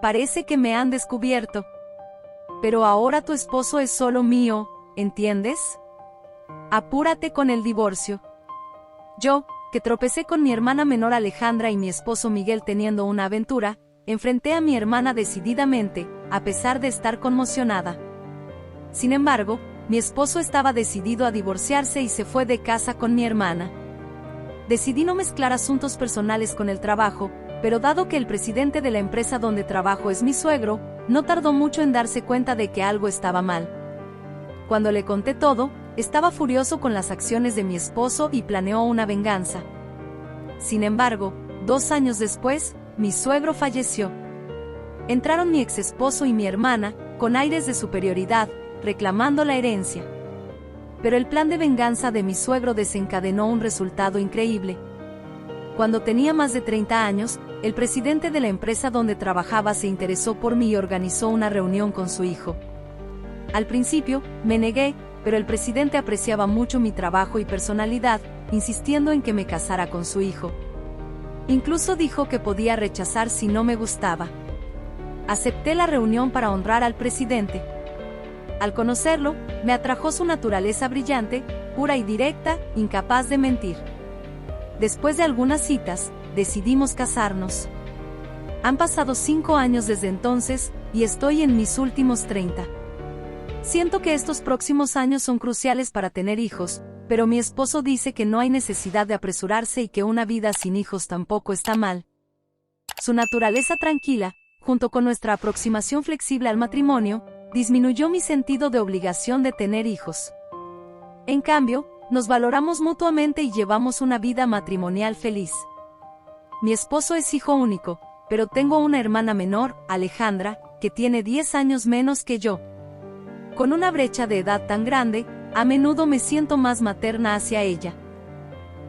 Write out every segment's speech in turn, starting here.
Parece que me han descubierto. Pero ahora tu esposo es solo mío, ¿entiendes? Apúrate con el divorcio. Yo, que tropecé con mi hermana menor Alejandra y mi esposo Miguel teniendo una aventura, enfrenté a mi hermana decididamente, a pesar de estar conmocionada. Sin embargo, mi esposo estaba decidido a divorciarse y se fue de casa con mi hermana. Decidí no mezclar asuntos personales con el trabajo, pero dado que el presidente de la empresa donde trabajo es mi suegro, no tardó mucho en darse cuenta de que algo estaba mal. Cuando le conté todo, estaba furioso con las acciones de mi esposo y planeó una venganza. Sin embargo, 2 años después, mi suegro falleció. Entraron mi exesposo y mi hermana, con aires de superioridad, reclamando la herencia. Pero el plan de venganza de mi suegro desencadenó un resultado increíble. Cuando tenía más de 30 años, el presidente de la empresa donde trabajaba se interesó por mí y organizó una reunión con su hijo. Al principio, me negué, pero el presidente apreciaba mucho mi trabajo y personalidad, insistiendo en que me casara con su hijo. Incluso dijo que podía rechazar si no me gustaba. Acepté la reunión para honrar al presidente. Al conocerlo, me atrajo su naturaleza brillante, pura y directa, incapaz de mentir. Después de algunas citas, decidimos casarnos. Han pasado 5 años desde entonces, y estoy en mis últimos 30. Siento que estos próximos años son cruciales para tener hijos, pero mi esposo dice que no hay necesidad de apresurarse y que una vida sin hijos tampoco está mal. Su naturaleza tranquila, junto con nuestra aproximación flexible al matrimonio, disminuyó mi sentido de obligación de tener hijos. En cambio, nos valoramos mutuamente y llevamos una vida matrimonial feliz. Mi esposo es hijo único, pero tengo una hermana menor, Alejandra, que tiene 10 años menos que yo. Con una brecha de edad tan grande, a menudo me siento más materna hacia ella.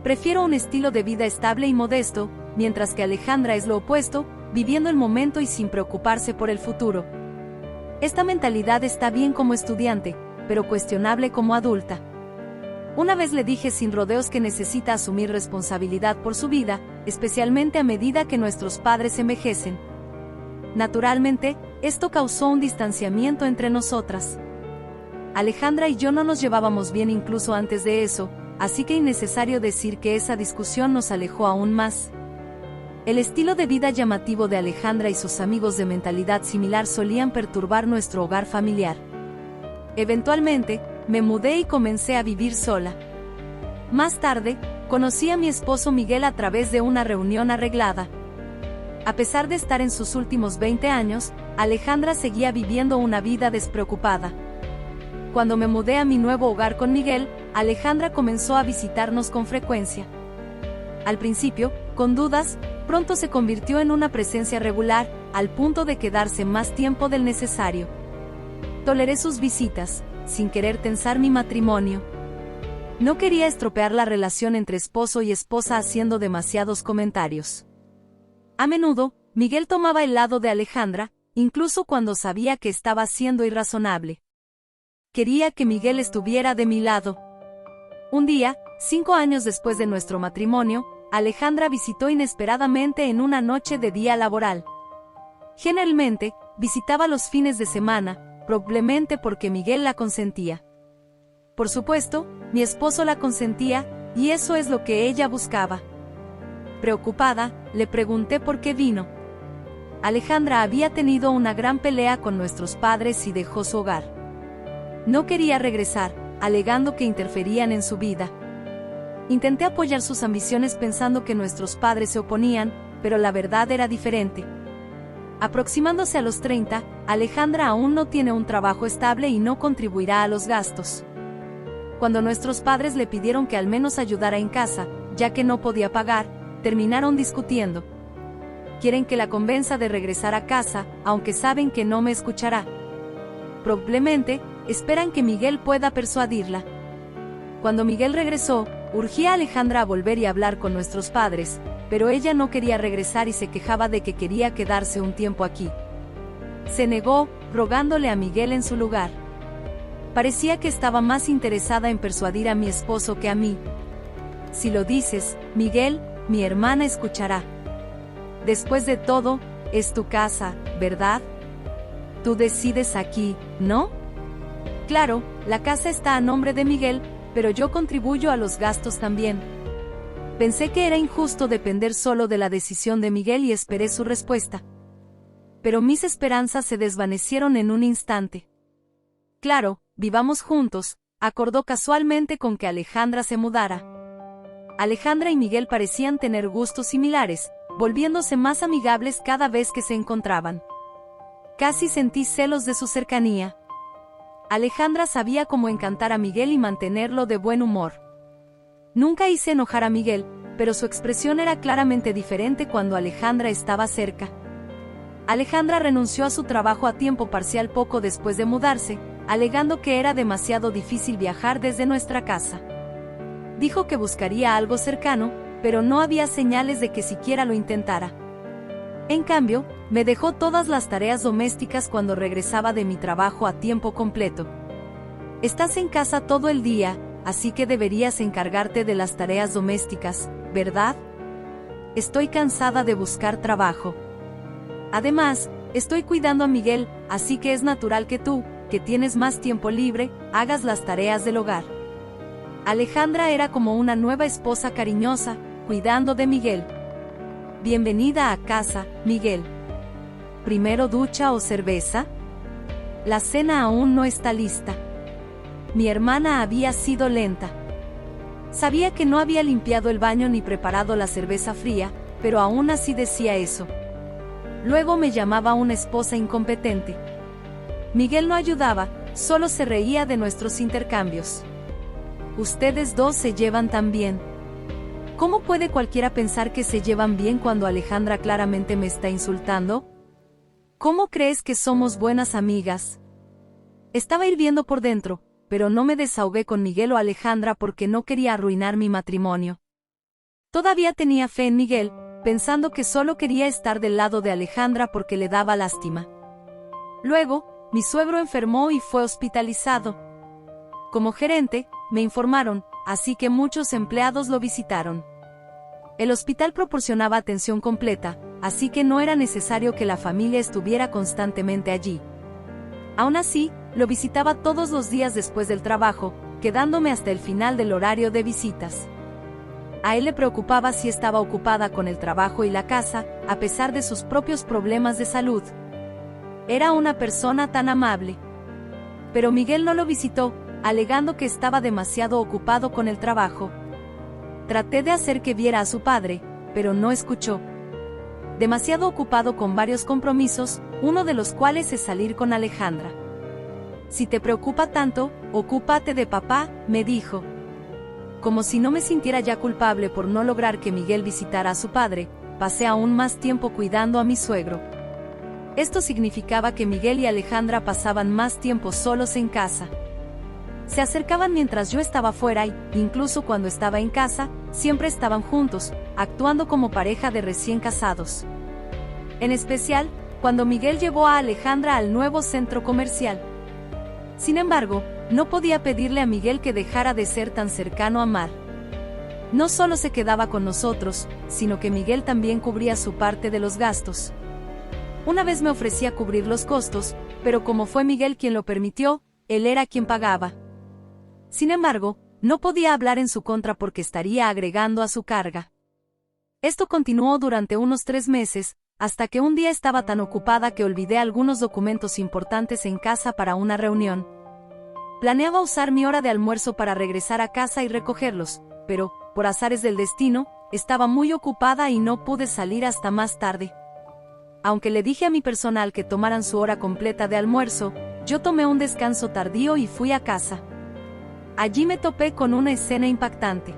Prefiero un estilo de vida estable y modesto, mientras que Alejandra es lo opuesto, viviendo el momento y sin preocuparse por el futuro. Esta mentalidad está bien como estudiante, pero cuestionable como adulta. Una vez le dije sin rodeos que necesita asumir responsabilidad por su vida, especialmente a medida que nuestros padres envejecen. Naturalmente, esto causó un distanciamiento entre nosotras. Alejandra y yo no nos llevábamos bien incluso antes de eso, así que innecesario decir que esa discusión nos alejó aún más. El estilo de vida llamativo de Alejandra y sus amigos de mentalidad similar solían perturbar nuestro hogar familiar. Eventualmente, me mudé y comencé a vivir sola. Más tarde, conocí a mi esposo Miguel a través de una reunión arreglada. A pesar de estar en sus últimos 20 años, Alejandra seguía viviendo una vida despreocupada. Cuando me mudé a mi nuevo hogar con Miguel, Alejandra comenzó a visitarnos con frecuencia. Al principio, con dudas, pronto se convirtió en una presencia regular, al punto de quedarse más tiempo del necesario. Toleré sus visitas, sin querer tensar mi matrimonio. No quería estropear la relación entre esposo y esposa haciendo demasiados comentarios. A menudo, Miguel tomaba el lado de Alejandra, incluso cuando sabía que estaba siendo irrazonable. Quería que Miguel estuviera de mi lado. Un día, 5 años después de nuestro matrimonio, Alejandra visitó inesperadamente en una noche de día laboral. Generalmente, visitaba los fines de semana, probablemente porque Miguel la consentía. Por supuesto, mi esposo la consentía, y eso es lo que ella buscaba. Preocupada, le pregunté por qué vino. Alejandra había tenido una gran pelea con nuestros padres y dejó su hogar. No quería regresar, alegando que interferían en su vida. Intenté apoyar sus ambiciones pensando que nuestros padres se oponían, pero la verdad era diferente. Aproximándose a los 30, Alejandra aún no tiene un trabajo estable y no contribuirá a los gastos. Cuando nuestros padres le pidieron que al menos ayudara en casa, ya que no podía pagar, terminaron discutiendo. Quieren que la convenza de regresar a casa, aunque saben que no me escuchará. Probablemente, esperan que Miguel pueda persuadirla. Cuando Miguel regresó, urgía a Alejandra a volver y hablar con nuestros padres, pero ella no quería regresar y se quejaba de que quería quedarse un tiempo aquí. Se negó, rogándole a Miguel en su lugar. Parecía que estaba más interesada en persuadir a mi esposo que a mí. Si lo dices, Miguel, mi hermana escuchará. Después de todo, Es tu casa, ¿verdad? Tú decides aquí, ¿no? Claro, la casa está a nombre de Miguel, pero yo contribuyo a los gastos también. Pensé que era injusto depender solo de la decisión de Miguel y esperé su respuesta. Pero mis esperanzas se desvanecieron en un instante. Claro, vivamos juntos, acordó casualmente con que Alejandra se mudara. Alejandra y Miguel parecían tener gustos similares, volviéndose más amigables cada vez que se encontraban. Casi sentí celos de su cercanía. Alejandra sabía cómo encantar a Miguel y mantenerlo de buen humor. Nunca hice enojar a Miguel, pero su expresión era claramente diferente cuando Alejandra estaba cerca. Alejandra renunció a su trabajo a tiempo parcial poco después de mudarse, alegando que era demasiado difícil viajar desde nuestra casa. Dijo que buscaría algo cercano, pero no había señales de que siquiera lo intentara. En cambio, me dejó todas las tareas domésticas cuando regresaba de mi trabajo a tiempo completo. Estás en casa todo el día, así que deberías encargarte de las tareas domésticas, ¿verdad? Estoy cansada de buscar trabajo. Además, estoy cuidando a Miguel, así que es natural que tú, que tienes más tiempo libre, hagas las tareas del hogar. Alejandra era como una nueva esposa cariñosa, cuidando de Miguel. Bienvenida a casa, Miguel. ¿Primero ducha o cerveza? La cena aún no está lista. Mi hermana había sido lenta. Sabía que no había limpiado el baño ni preparado la cerveza fría, pero aún así decía eso. Luego me llamaba una esposa incompetente. Miguel no ayudaba, solo se reía de nuestros intercambios. Ustedes dos se llevan tan bien. ¿Cómo puede cualquiera pensar que se llevan bien cuando Alejandra claramente me está insultando? ¿Cómo crees que somos buenas amigas? Estaba hirviendo por dentro, pero no me desahogué con Miguel o Alejandra porque no quería arruinar mi matrimonio. Todavía tenía fe en Miguel, pensando que solo quería estar del lado de Alejandra porque le daba lástima. Luego, mi suegro enfermó y fue hospitalizado. Como gerente, me informaron, así que muchos empleados lo visitaron. El hospital proporcionaba atención completa, así que no era necesario que la familia estuviera constantemente allí. Aún así, lo visitaba todos los días después del trabajo, quedándome hasta el final del horario de visitas. A él le preocupaba si estaba ocupada con el trabajo y la casa, a pesar de sus propios problemas de salud. Era una persona tan amable. Pero Miguel no lo visitó, alegando que estaba demasiado ocupado con el trabajo. Traté de hacer que viera a su padre, pero no escuchó. Demasiado ocupado con varios compromisos, uno de los cuales es salir con Alejandra. Si te preocupa tanto, ocúpate de papá, me dijo. Como si no me sintiera ya culpable por no lograr que Miguel visitara a su padre, pasé aún más tiempo cuidando a mi suegro. Esto significaba que Miguel y Alejandra pasaban más tiempo solos en casa. Se acercaban mientras yo estaba fuera y, incluso cuando estaba en casa, siempre estaban juntos, actuando como pareja de recién casados. En especial, cuando Miguel llevó a Alejandra al nuevo centro comercial. Sin embargo, no podía pedirle a Miguel que dejara de ser tan cercano a Mar. No solo se quedaba con nosotros, sino que Miguel también cubría su parte de los gastos. Una vez me ofrecía cubrir los costos, pero como fue Miguel quien lo permitió, él era quien pagaba. Sin embargo, no podía hablar en su contra porque estaría agregando a su carga. Esto continuó durante unos 3 meses, hasta que un día estaba tan ocupada que olvidé algunos documentos importantes en casa para una reunión. Planeaba usar mi hora de almuerzo para regresar a casa y recogerlos, pero, por azares del destino, estaba muy ocupada y no pude salir hasta más tarde. Aunque le dije a mi personal que tomaran su hora completa de almuerzo, yo tomé un descanso tardío y fui a casa. Allí me topé con una escena impactante.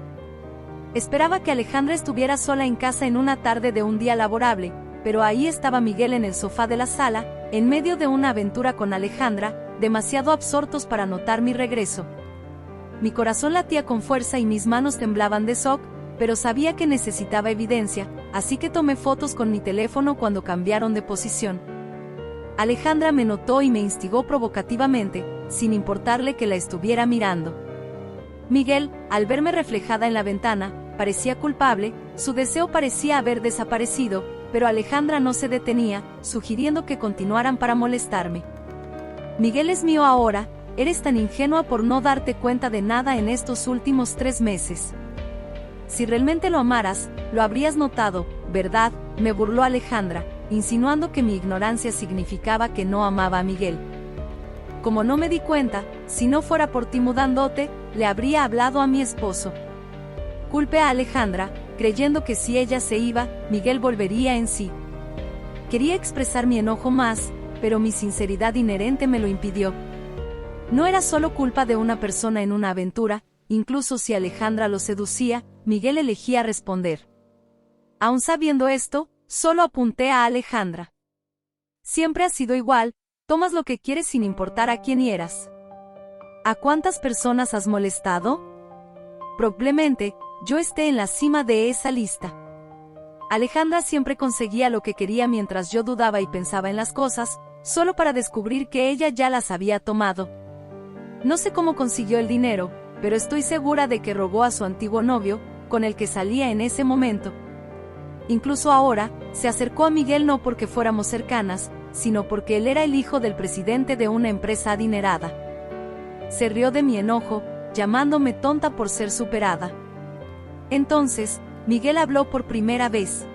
Esperaba que Alejandra estuviera sola en casa en una tarde de un día laborable, pero ahí estaba Miguel en el sofá de la sala, en medio de una aventura con Alejandra, demasiado absortos para notar mi regreso. Mi corazón latía con fuerza y mis manos temblaban de shock, pero sabía que necesitaba evidencia, así que tomé fotos con mi teléfono cuando cambiaron de posición. Alejandra me notó y me instigó provocativamente, sin importarle que la estuviera mirando. Miguel, al verme reflejada en la ventana, parecía culpable, su deseo parecía haber desaparecido, pero Alejandra no se detenía, sugiriendo que continuaran para molestarme. Miguel es mío ahora, eres tan ingenua por no darte cuenta de nada en estos últimos 3 meses. Si realmente lo amaras, lo habrías notado, ¿verdad?, me burló Alejandra, insinuando que mi ignorancia significaba que no amaba a Miguel. Como no me di cuenta, si no fuera por ti mudándote, le habría hablado a mi esposo. Culpé a Alejandra, creyendo que si ella se iba, Miguel volvería en sí. Quería expresar mi enojo más, pero mi sinceridad inherente me lo impidió. No era solo culpa de una persona en una aventura, incluso si Alejandra lo seducía, Miguel elegía responder. Aun sabiendo esto, solo apunté a Alejandra. Siempre has sido igual, tomas lo que quieres sin importar a quién hieras. ¿A cuántas personas has molestado? Probablemente, yo esté en la cima de esa lista. Alejandra siempre conseguía lo que quería mientras yo dudaba y pensaba en las cosas, solo para descubrir que ella ya las había tomado. No sé cómo consiguió el dinero, pero estoy segura de que robó a su antiguo novio, con el que salía en ese momento. Incluso ahora, se acercó a Miguel no porque fuéramos cercanas, sino porque él era el hijo del presidente de una empresa adinerada. Se rió de mi enojo, llamándome tonta por ser superada. Entonces, Miguel habló por primera vez.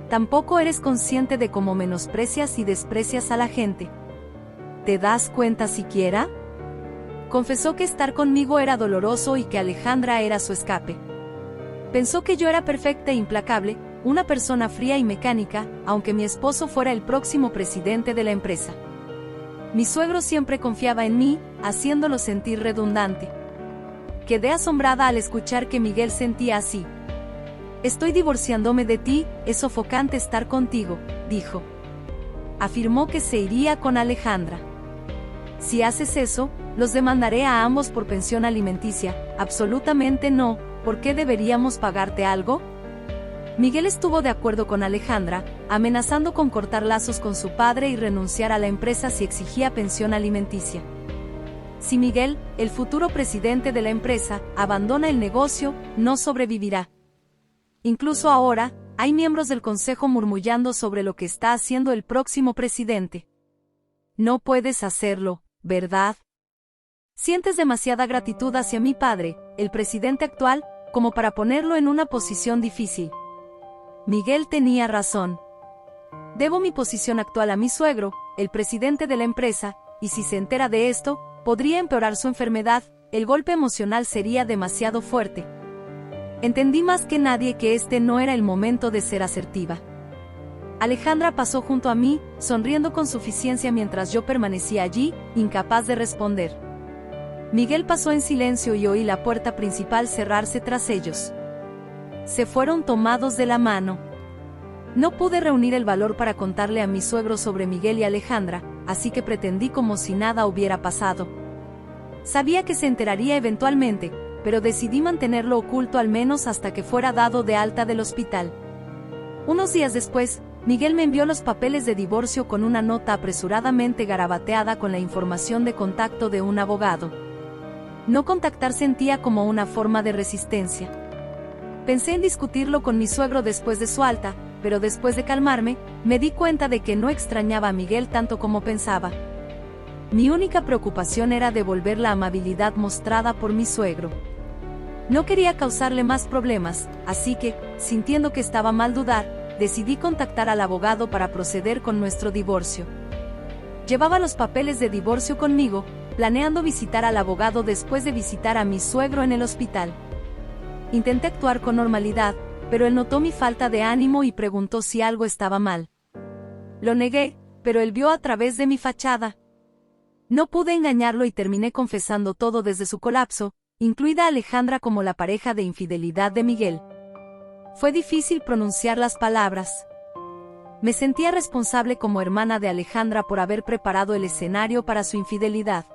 Tampoco eres consciente de cómo menosprecias y desprecias a la gente. ¿Te das cuenta siquiera? Confesó que estar conmigo era doloroso y que Alejandra era su escape. Pensó que yo era perfecta e implacable, una persona fría y mecánica, aunque mi esposo fuera el próximo presidente de la empresa. Mi suegro siempre confiaba en mí, haciéndolo sentir redundante. Quedé asombrada al escuchar que Miguel sentía así. Estoy divorciándome de ti, es sofocante estar contigo, dijo. Afirmó que se iría con Alejandra. Si haces eso, los demandaré a ambos por pensión alimenticia. Absolutamente no, ¿por qué deberíamos pagarte algo? Miguel estuvo de acuerdo con Alejandra, amenazando con cortar lazos con su padre y renunciar a la empresa si exigía pensión alimenticia. Si Miguel, el futuro presidente de la empresa, abandona el negocio, no sobrevivirá. Incluso ahora, hay miembros del consejo murmullando sobre lo que está haciendo el próximo presidente. No puedes hacerlo, ¿verdad? Sientes demasiada gratitud hacia mi padre, el presidente actual, como para ponerlo en una posición difícil. Miguel tenía razón. Debo mi posición actual a mi suegro, el presidente de la empresa, y si se entera de esto, podría empeorar su enfermedad, el golpe emocional sería demasiado fuerte. Entendí más que nadie que este no era el momento de ser asertiva. Alejandra pasó junto a mí, sonriendo con suficiencia mientras yo permanecía allí, incapaz de responder. Miguel pasó en silencio y oí la puerta principal cerrarse tras ellos. Se fueron tomados de la mano. No pude reunir el valor para contarle a mi suegro sobre Miguel y Alejandra, así que pretendí como si nada hubiera pasado. Sabía que se enteraría eventualmente, pero decidí mantenerlo oculto al menos hasta que fuera dado de alta del hospital. Unos días después, Miguel me envió los papeles de divorcio con una nota apresuradamente garabateada con la información de contacto de un abogado. No contactar sentía como una forma de resistencia. Pensé en discutirlo con mi suegro después de su alta, pero después de calmarme, me di cuenta de que no extrañaba a Miguel tanto como pensaba. Mi única preocupación era devolver la amabilidad mostrada por mi suegro. No quería causarle más problemas, así que, sintiendo que estaba mal dudar, decidí contactar al abogado para proceder con nuestro divorcio. Llevaba los papeles de divorcio conmigo, planeando visitar al abogado después de visitar a mi suegro en el hospital. Intenté actuar con normalidad, pero él notó mi falta de ánimo y preguntó si algo estaba mal. Lo negué, pero él vio a través de mi fachada. No pude engañarlo y terminé confesando todo desde su colapso, incluida Alejandra como la pareja de infidelidad de Miguel. Fue difícil pronunciar las palabras. Me sentía responsable como hermana de Alejandra por haber preparado el escenario para su infidelidad.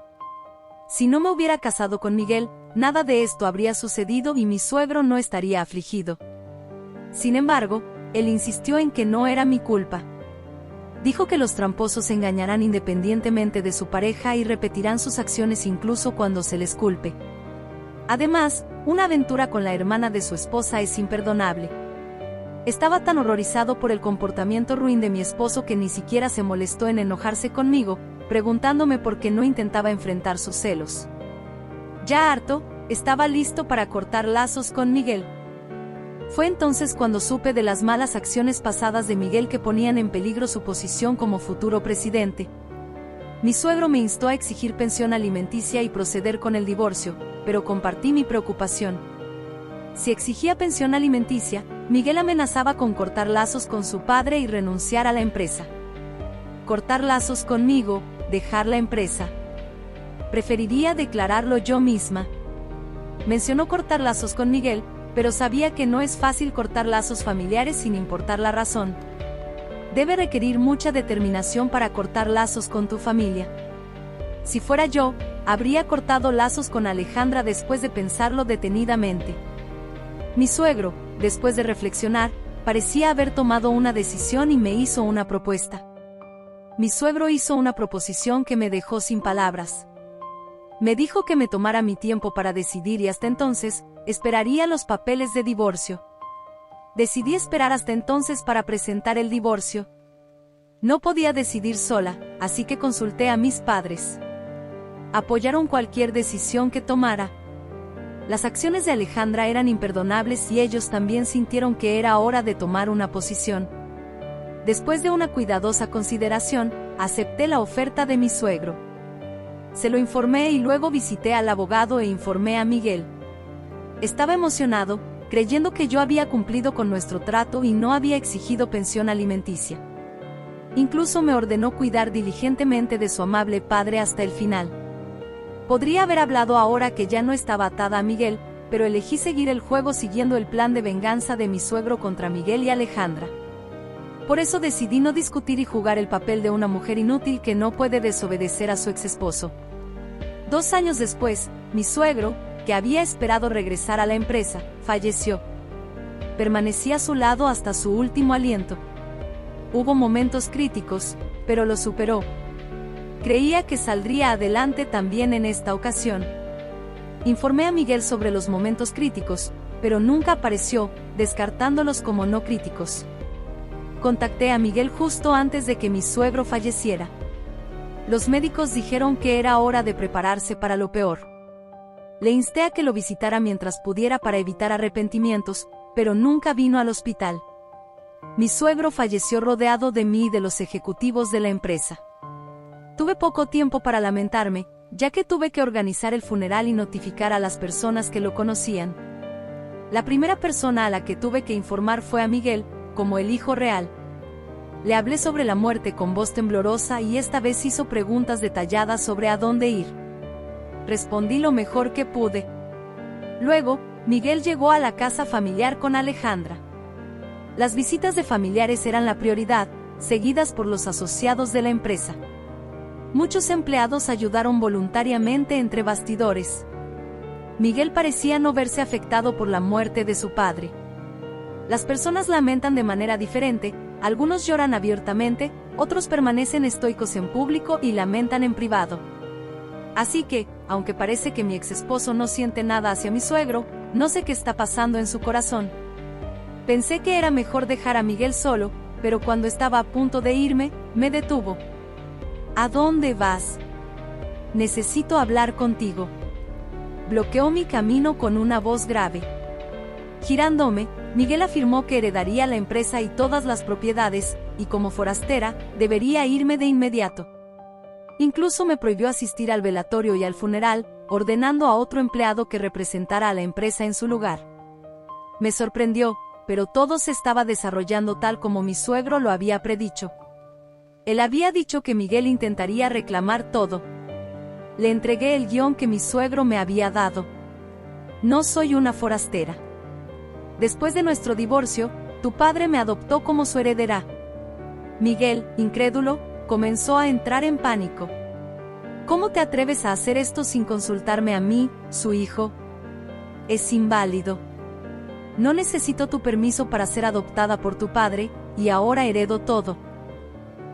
Si no me hubiera casado con Miguel, nada de esto habría sucedido y mi suegro no estaría afligido. Sin embargo, él insistió en que no era mi culpa. Dijo que los tramposos se engañarán independientemente de su pareja y repetirán sus acciones incluso cuando se les culpe. Además, una aventura con la hermana de su esposa es imperdonable. Estaba tan horrorizado por el comportamiento ruin de mi esposo que ni siquiera se molestó en enojarse conmigo, preguntándome por qué no intentaba enfrentar sus celos. Ya harto, estaba listo para cortar lazos con Miguel. Fue entonces cuando supe de las malas acciones pasadas de Miguel que ponían en peligro su posición como futuro presidente. Mi suegro me instó a exigir pensión alimenticia y proceder con el divorcio, pero compartí mi preocupación. Si exigía pensión alimenticia, Miguel amenazaba con cortar lazos con su padre y renunciar a la empresa. Cortar lazos conmigo, dejar la empresa. Preferiría declararlo yo misma. Mencionó cortar lazos con Miguel, pero sabía que no es fácil cortar lazos familiares sin importar la razón. Debe requerir mucha determinación para cortar lazos con tu familia. Si fuera yo, habría cortado lazos con Alejandra después de pensarlo detenidamente. Mi suegro, después de reflexionar, parecía haber tomado una decisión y me hizo una propuesta. Mi suegro hizo una proposición que me dejó sin palabras. Me dijo que me tomara mi tiempo para decidir y hasta entonces, esperaría los papeles de divorcio. Decidí esperar hasta entonces para presentar el divorcio. No podía decidir sola, así que consulté a mis padres. Apoyaron cualquier decisión que tomara. Las acciones de Alejandra eran imperdonables y ellos también sintieron que era hora de tomar una posición. Después de una cuidadosa consideración, acepté la oferta de mi suegro. Se lo informé y luego visité al abogado e informé a Miguel. Estaba emocionado, creyendo que yo había cumplido con nuestro trato y no había exigido pensión alimenticia. Incluso me ordenó cuidar diligentemente de su amable padre hasta el final. Podría haber hablado ahora que ya no estaba atada a Miguel, pero elegí seguir el juego siguiendo el plan de venganza de mi suegro contra Miguel y Alejandra. Por eso decidí no discutir y jugar el papel de una mujer inútil que no puede desobedecer a su exesposo. 2 años después, mi suegro, que había esperado regresar a la empresa, falleció. Permanecí a su lado hasta su último aliento. Hubo momentos críticos, pero lo superó. Creía que saldría adelante también en esta ocasión. Informé a Miguel sobre los momentos críticos, pero nunca apareció, descartándolos como no críticos. Contacté a Miguel justo antes de que mi suegro falleciera. Los médicos dijeron que era hora de prepararse para lo peor. Le insté a que lo visitara mientras pudiera para evitar arrepentimientos, pero nunca vino al hospital. Mi suegro falleció rodeado de mí y de los ejecutivos de la empresa. Tuve poco tiempo para lamentarme, ya que tuve que organizar el funeral y notificar a las personas que lo conocían. La primera persona a la que tuve que informar fue a Miguel, como el hijo real. Le hablé sobre la muerte con voz temblorosa y esta vez hizo preguntas detalladas sobre a dónde ir. Respondí lo mejor que pude. Luego, Miguel llegó a la casa familiar con Alejandra. Las visitas de familiares eran la prioridad, seguidas por los asociados de la empresa. Muchos empleados ayudaron voluntariamente entre bastidores. Miguel parecía no verse afectado por la muerte de su padre. Las personas lamentan de manera diferente, algunos lloran abiertamente, otros permanecen estoicos en público y lamentan en privado. Así que, aunque parece que mi exesposo no siente nada hacia mi suegro, no sé qué está pasando en su corazón. Pensé que era mejor dejar a Miguel solo, pero cuando estaba a punto de irme, me detuvo. ¿A dónde vas? Necesito hablar contigo. Bloqueó mi camino con una voz grave. Girándome, Miguel afirmó que heredaría la empresa y todas las propiedades, y como forastera, debería irme de inmediato. Incluso me prohibió asistir al velatorio y al funeral, ordenando a otro empleado que representara a la empresa en su lugar. Me sorprendió, pero todo se estaba desarrollando tal como mi suegro lo había predicho. Él había dicho que Miguel intentaría reclamar todo. Le entregué el guión que mi suegro me había dado. No soy una forastera. Después de nuestro divorcio, tu padre me adoptó como su heredera. Miguel, incrédulo, comenzó a entrar en pánico. ¿Cómo te atreves a hacer esto sin consultarme a mí, su hijo? Es inválido. No necesito tu permiso para ser adoptada por tu padre, y ahora heredo todo.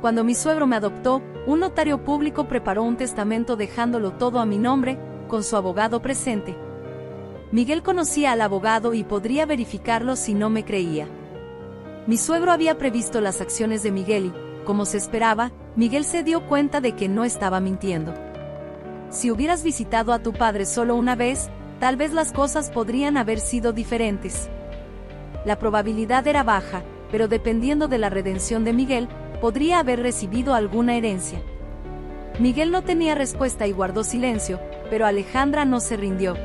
Cuando mi suegro me adoptó, un notario público preparó un testamento dejándolo todo a mi nombre, con su abogado presente. Miguel conocía al abogado y podría verificarlo si no me creía. Mi suegro había previsto las acciones de Miguel y, como se esperaba, Miguel se dio cuenta de que no estaba mintiendo. Si hubieras visitado a tu padre solo una vez, tal vez las cosas podrían haber sido diferentes. La probabilidad era baja, pero dependiendo de la redención de Miguel, podría haber recibido alguna herencia. Miguel no tenía respuesta y guardó silencio, pero Alejandra no se rindió.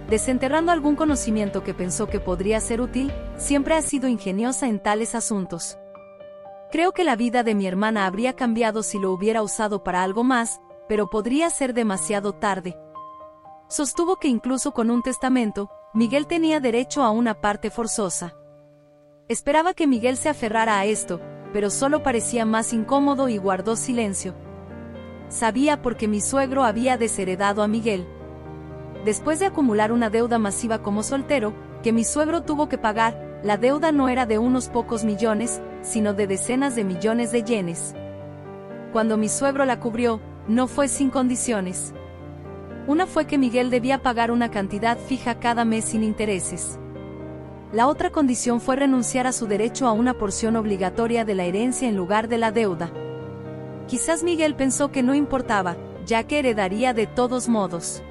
Desenterrando algún conocimiento que pensó que podría ser útil, siempre ha sido ingeniosa en tales asuntos. Creo que la vida de mi hermana habría cambiado si lo hubiera usado para algo más, pero podría ser demasiado tarde. Sostuvo que incluso con un testamento, Miguel tenía derecho a una parte forzosa. Esperaba que Miguel se aferrara a esto, pero solo parecía más incómodo y guardó silencio. Sabía porque mi suegro había desheredado a Miguel. Después de acumular una deuda masiva como soltero, que mi suegro tuvo que pagar, la deuda no era de unos pocos millones, sino de decenas de millones de yenes. Cuando mi suegro la cubrió, no fue sin condiciones. Una fue que Miguel debía pagar una cantidad fija cada mes sin intereses. La otra condición fue renunciar a su derecho a una porción obligatoria de la herencia en lugar de la deuda. Quizás Miguel pensó que no importaba, ya que heredaría de todos modos.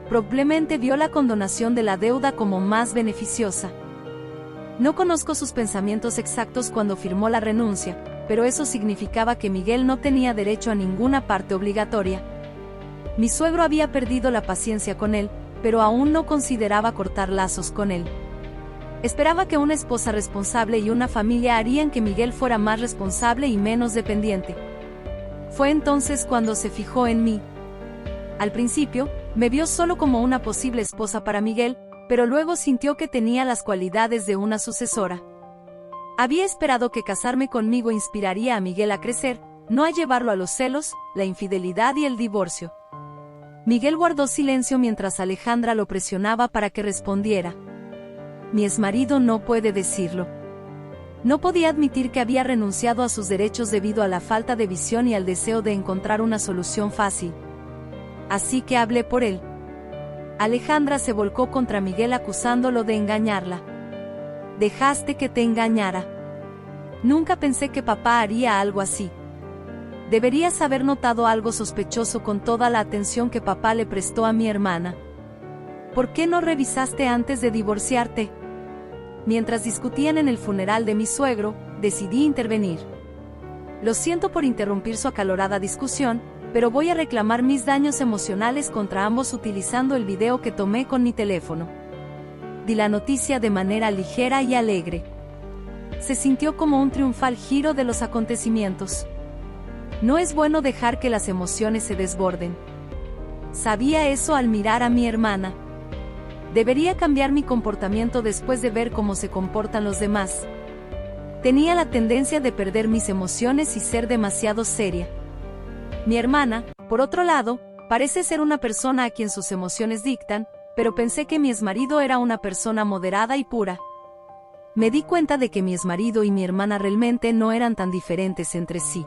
Probablemente vio la condonación de la deuda como más beneficiosa. No conozco sus pensamientos exactos cuando firmó la renuncia, pero eso significaba que Miguel no tenía derecho a ninguna parte obligatoria. Mi suegro había perdido la paciencia con él, pero aún no consideraba cortar lazos con él. Esperaba que una esposa responsable y una familia harían que Miguel fuera más responsable y menos dependiente. Fue entonces cuando se fijó en mí. Al principio, me vio solo como una posible esposa para Miguel, pero luego sintió que tenía las cualidades de una sucesora. Había esperado que casarme conmigo inspiraría a Miguel a crecer, no a llevarlo a los celos, la infidelidad y el divorcio. Miguel guardó silencio mientras Alejandra lo presionaba para que respondiera. Mi exmarido no puede decirlo. No podía admitir que había renunciado a sus derechos debido a la falta de visión y al deseo de encontrar una solución fácil. Así que hablé por él. Alejandra se volcó contra Miguel acusándolo de engañarla. Dejaste que te engañara. Nunca pensé que papá haría algo así. Deberías haber notado algo sospechoso con toda la atención que papá le prestó a mi hermana. ¿Por qué no revisaste antes de divorciarte? Mientras discutían en el funeral de mi suegro, decidí intervenir. Lo siento por interrumpir su acalorada discusión, pero voy a reclamar mis daños emocionales contra ambos utilizando el video que tomé con mi teléfono. Di la noticia de manera ligera y alegre. Se sintió como un triunfal giro de los acontecimientos. No es bueno dejar que las emociones se desborden. Sabía eso al mirar a mi hermana. Debería cambiar mi comportamiento después de ver cómo se comportan los demás. Tenía la tendencia de perder mis emociones y ser demasiado seria. Mi hermana, por otro lado, parece ser una persona a quien sus emociones dictan, pero pensé que mi exmarido era una persona moderada y pura. Me di cuenta de que mi exmarido y mi hermana realmente no eran tan diferentes entre sí.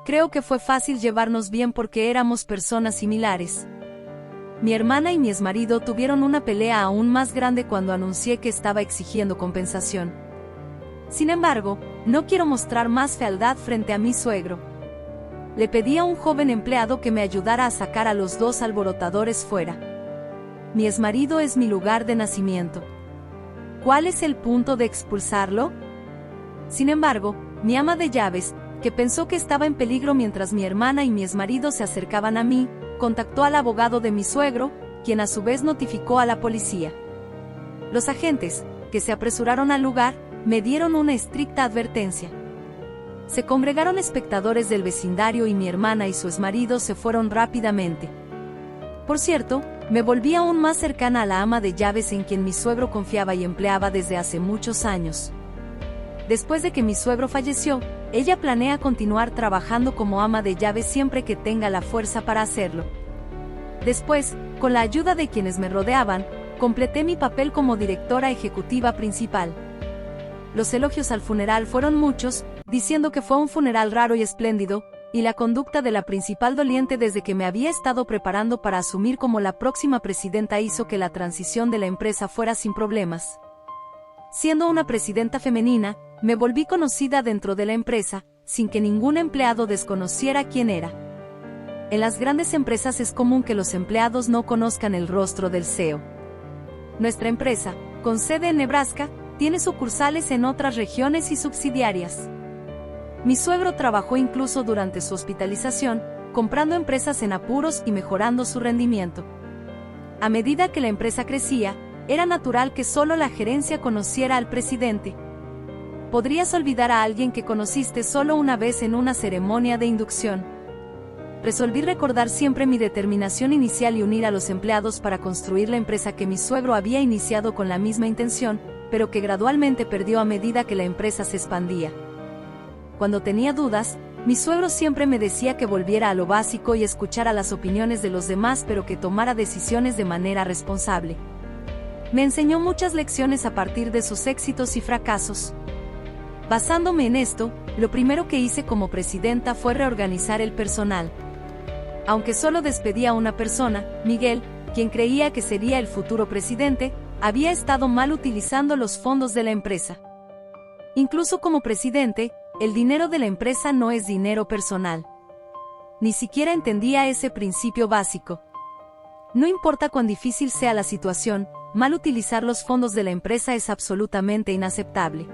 Creo que fue fácil llevarnos bien porque éramos personas similares. Mi hermana y mi exmarido tuvieron una pelea aún más grande cuando anuncié que estaba exigiendo compensación. Sin embargo, no quiero mostrar más fealdad frente a mi suegro. Le pedí a un joven empleado que me ayudara a sacar a los dos alborotadores fuera. Mi exmarido es mi lugar de nacimiento. ¿Cuál es el punto de expulsarlo? Sin embargo, mi ama de llaves, que pensó que estaba en peligro mientras mi hermana y mi exmarido se acercaban a mí, contactó al abogado de mi suegro, quien a su vez notificó a la policía. Los agentes, que se apresuraron al lugar, me dieron una estricta advertencia. Se congregaron espectadores del vecindario y mi hermana y su exmarido se fueron rápidamente. Por cierto, me volví aún más cercana a la ama de llaves en quien mi suegro confiaba y empleaba desde hace muchos años. Después de que mi suegro falleció, ella planea continuar trabajando como ama de llaves siempre que tenga la fuerza para hacerlo. Después, con la ayuda de quienes me rodeaban, completé mi papel como directora ejecutiva principal. Los elogios al funeral fueron muchos, diciendo que fue un funeral raro y espléndido, y la conducta de la principal doliente desde que me había estado preparando para asumir como la próxima presidenta hizo que la transición de la empresa fuera sin problemas. Siendo una presidenta femenina, me volví conocida dentro de la empresa, sin que ningún empleado desconociera quién era. En las grandes empresas es común que los empleados no conozcan el rostro del CEO. Nuestra empresa, con sede en Nebraska, tiene sucursales en otras regiones y subsidiarias. Mi suegro trabajó incluso durante su hospitalización, comprando empresas en apuros y mejorando su rendimiento. A medida que la empresa crecía, era natural que solo la gerencia conociera al presidente. ¿Podrías olvidar a alguien que conociste solo una vez en una ceremonia de inducción? Resolví recordar siempre mi determinación inicial y unir a los empleados para construir la empresa que mi suegro había iniciado con la misma intención, pero que gradualmente perdió a medida que la empresa se expandía. Cuando tenía dudas, mi suegro siempre me decía que volviera a lo básico y escuchara las opiniones de los demás, pero que tomara decisiones de manera responsable. Me enseñó muchas lecciones a partir de sus éxitos y fracasos. Basándome en esto, lo primero que hice como presidenta fue reorganizar el personal. Aunque solo despedí a una persona, Miguel, quien creía que sería el futuro presidente, había estado mal utilizando los fondos de la empresa. Incluso como presidente, el dinero de la empresa no es dinero personal. Ni siquiera entendía ese principio básico. No importa cuán difícil sea la situación, mal utilizar los fondos de la empresa es absolutamente inaceptable.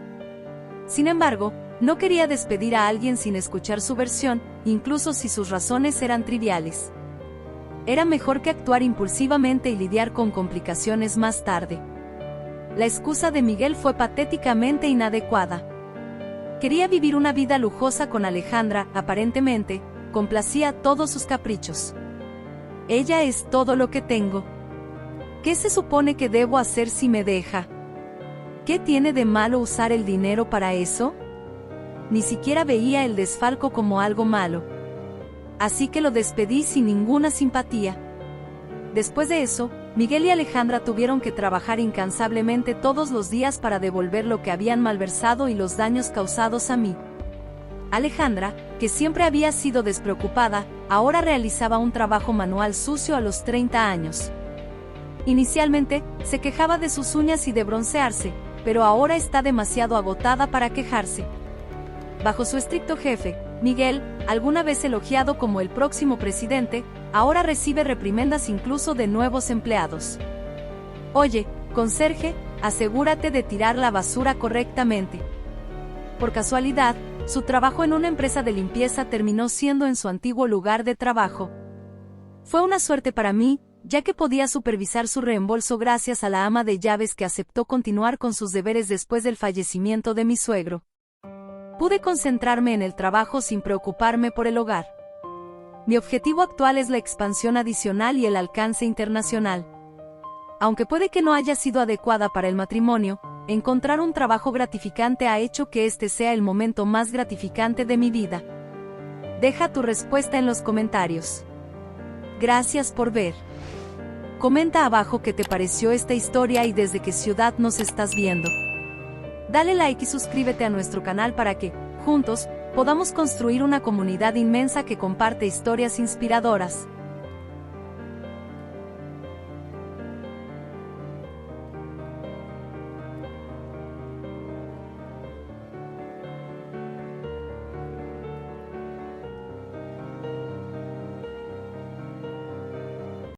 Sin embargo, no quería despedir a alguien sin escuchar su versión, incluso si sus razones eran triviales. Era mejor que actuar impulsivamente y lidiar con complicaciones más tarde. La excusa de Miguel fue patéticamente inadecuada. Quería vivir una vida lujosa con Alejandra, aparentemente, complacía todos sus caprichos. Ella es todo lo que tengo. ¿Qué se supone que debo hacer si me deja? ¿Qué tiene de malo usar el dinero para eso? Ni siquiera veía el desfalco como algo malo. Así que lo despedí sin ninguna simpatía. Después de eso, Miguel y Alejandra tuvieron que trabajar incansablemente todos los días para devolver lo que habían malversado y los daños causados a mí. Alejandra, que siempre había sido despreocupada, ahora realizaba un trabajo manual sucio a los 30 años. Inicialmente, se quejaba de sus uñas y de broncearse, pero ahora está demasiado agotada para quejarse. Bajo su estricto jefe, Miguel, alguna vez elogiado como el próximo presidente, ahora recibe reprimendas incluso de nuevos empleados. Oye, conserje, asegúrate de tirar la basura correctamente. Por casualidad, su trabajo en una empresa de limpieza terminó siendo en su antiguo lugar de trabajo. Fue una suerte para mí, ya que podía supervisar su reembolso gracias a la ama de llaves que aceptó continuar con sus deberes después del fallecimiento de mi suegro. Pude concentrarme en el trabajo sin preocuparme por el hogar. Mi objetivo actual es la expansión adicional y el alcance internacional. Aunque puede que no haya sido adecuada para el matrimonio, encontrar un trabajo gratificante ha hecho que este sea el momento más gratificante de mi vida. Deja tu respuesta en los comentarios. Gracias por ver. Comenta abajo qué te pareció esta historia y desde qué ciudad nos estás viendo. Dale like y suscríbete a nuestro canal para que, juntos, podamos construir una comunidad inmensa que comparte historias inspiradoras.